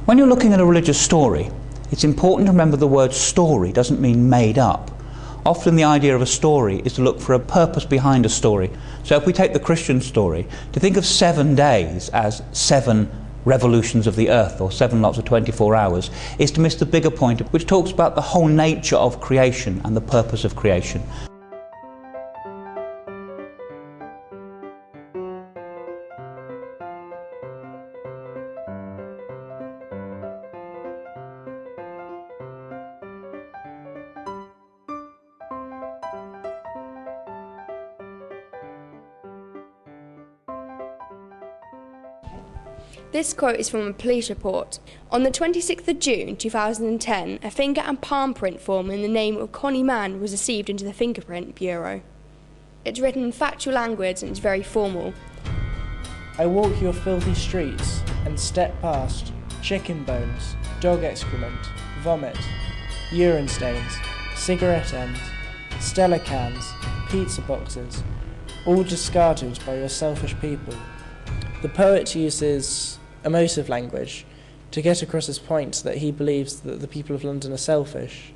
When you're looking at a religious story, it's important to remember the word story doesn't mean made up. Often the idea of a story is to look for a purpose behind a story. So if we take the Christian story, to think of 7 days as 7 revolutions of the earth, or 7 lots of 24 hours, is to miss the bigger point, which talks about the whole nature of creation and the purpose of creation. This quote is from a police report. On the 26th of June 2010, a finger and palm print form in the name of Connie Mann was received into the Fingerprint Bureau. It's written in factual language and it's very formal. I walk your filthy streets and step past chicken bones, dog excrement, vomit, urine stains, cigarette ends, Stella cans, pizza boxes, all discarded by your selfish people. The poet uses emotive language to get across his point that he believes that the people of London are selfish.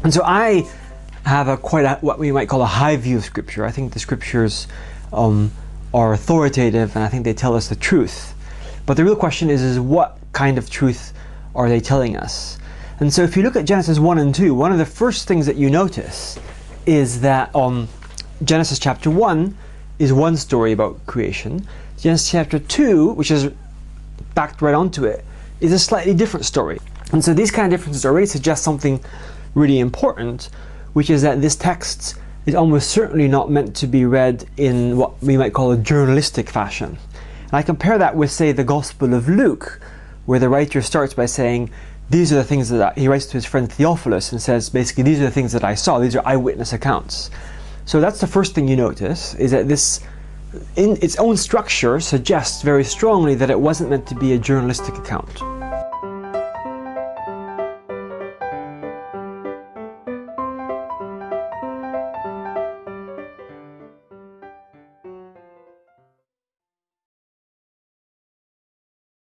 And so I have what we might call a high view of Scripture. I think the Scriptures are authoritative, and I think they tell us the truth. But the real question is what kind of truth are they telling us? And so if you look at Genesis 1 and 2, one of the first things that you notice is that Genesis chapter 1 is one story about creation. Genesis chapter 2, which is backed right onto it, is a slightly different story. And so these kind of differences already suggest something really important, which is that this text is almost certainly not meant to be read in what we might call a journalistic fashion. And I compare that with, say, the Gospel of Luke, where the writer starts by saying, these are the things that he writes to his friend Theophilus and says, basically, these are the things that I saw. These are eyewitness accounts. So that's the first thing you notice, is that this, in its own structure, suggests very strongly that it wasn't meant to be a journalistic account.